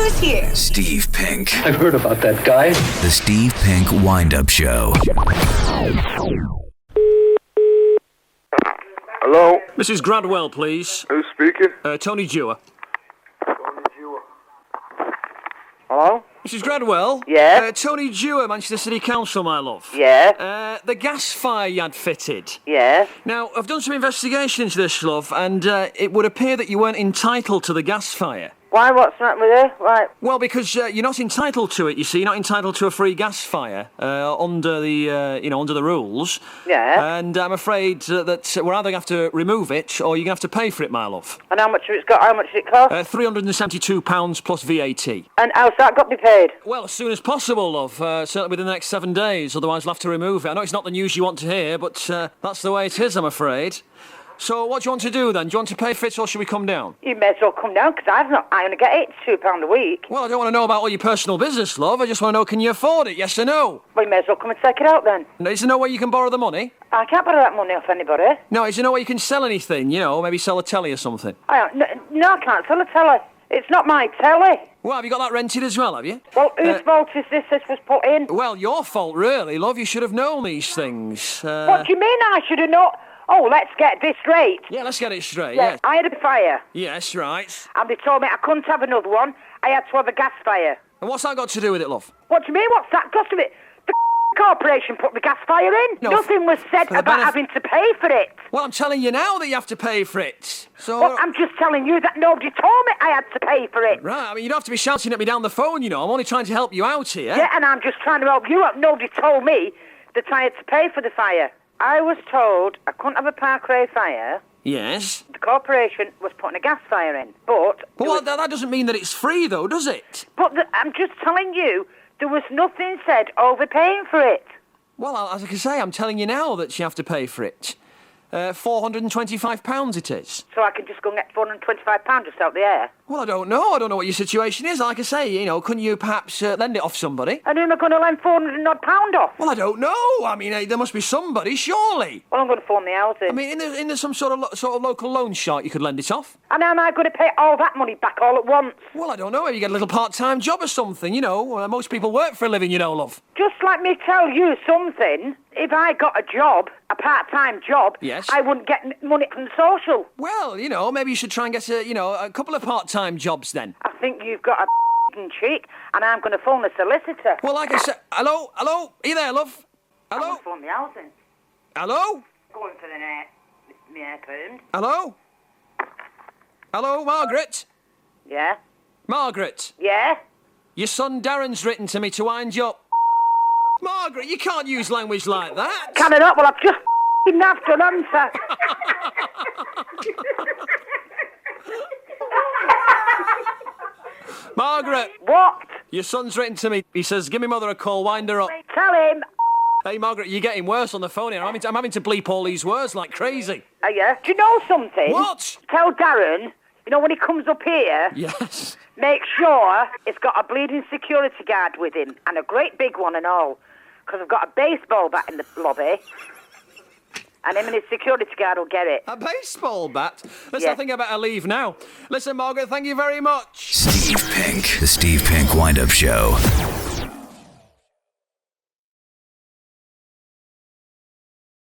who's here? Steve Penk. I've heard about that guy. The Steve Penk Wind-Up Show. Hello? Mrs. Gradwell, please. Who's speaking? Tony Dewar. Hello? Mrs. Gradwell? Yeah? Tony Dewar, Manchester City Council, my love. Yeah? The gas fire you had fitted. Yeah? Now, I've done some investigation into this, love, and it would appear that you weren't entitled to the gas fire. Why, what's wrong with it? Right. Well, because you're not entitled to it, you see. You're not entitled to a free gas fire under the, under the rules. Yeah? And I'm afraid that we're either going to have to remove it or you're going to have to pay for it, my love. And how much has it cost? £372 plus VAT. And how's that got to be paid? Well, as soon as possible, love. Certainly within the next 7 days, otherwise we'll have to remove it. I know it's not the news you want to hear, but that's the way it is, I'm afraid. So what do you want to do, then? Do you want to pay for it, or should we come down? You may as well come down, because I only get £82 a week. Well, I don't want to know about all your personal business, love. I just want to know, can you afford it, yes or no? Well, you may as well come and take it out, then. No, is there no way you can borrow the money? I can't borrow that money off anybody. No, is there no way you can sell anything, maybe sell a telly or something? No, I can't sell a telly. It's not my telly. Well, have you got that rented as well, have you? Well, whose fault is this was put in? Well, your fault, really, love. You should have known these things. What do you mean I should have known? Oh, let's get this straight. Yeah, let's get it straight, yeah. yes. I had a fire. Yes, right. And they told me I couldn't have another one. I had to have a gas fire. And what's that got to do with it, love? What do you mean, what's that got to do with it? The corporation put the gas fire in. No, Nothing was said about having to pay for it. Well, I'm telling you now that you have to pay for it. So. Well, I'm just telling you that nobody told me I had to pay for it. Right, I mean, you don't have to be shouting at me down the phone, I'm only trying to help you out here. Yeah, and I'm just trying to help you out. Nobody told me that I had to pay for the fire. I was told I couldn't have a Parkway fire. Yes. The corporation was putting a gas fire in, but... Well, that doesn't mean that it's free, though, does it? But I'm just telling you, there was nothing said overpaying for it. Well, as I can say, I'm telling you now that you have to pay for it. £425 it is. So I can just go and get £425 just out the air? Well, I don't know. I don't know what your situation is. Like I say, couldn't you perhaps lend it off somebody? And who am I going to lend £400 off? Well, I don't know. I mean, there must be somebody, surely. Well, I'm going to phone the housing. I mean, in some sort of local loan shark you could lend it off. And how am I going to pay all that money back all at once? Well, I don't know. Maybe you get a little part-time job or something, Most people work for a living, love. Just let me tell you something. If I got a job, a part-time job, yes, I wouldn't get money from the social. Well, maybe you should try and get a couple of part-time jobs then. I think you've got a cheek, and I'm going to phone the solicitor. Well, like I said, hello, are you there, love? Hello? I'm going to phone the housing. Hello? Going for the hair permed. Hello? Hello, Margaret? Yeah? Margaret? Yeah? Your son Darren's written to me to wind you up. Margaret, you can't use language like that. Can I not? Well, I've just have to answer. Margaret. What? Your son's written to me. He says, give me mother a call, wind her up. Tell him. Hey, Margaret, you're getting worse on the phone here. I'm having to bleep all these words like crazy. Yeah? Do you know something? What? Tell Darren, when he comes up here... Yes. Make sure he's got a bleeding security guard with him, and a great big one and all. Because I've got a baseball bat in the lobby. And him and his security guard will get it. A baseball bat? Listen, I think I better leave now. Listen, Margaret, thank you very much. Steve Penk. The Steve Penk Wind-Up Show.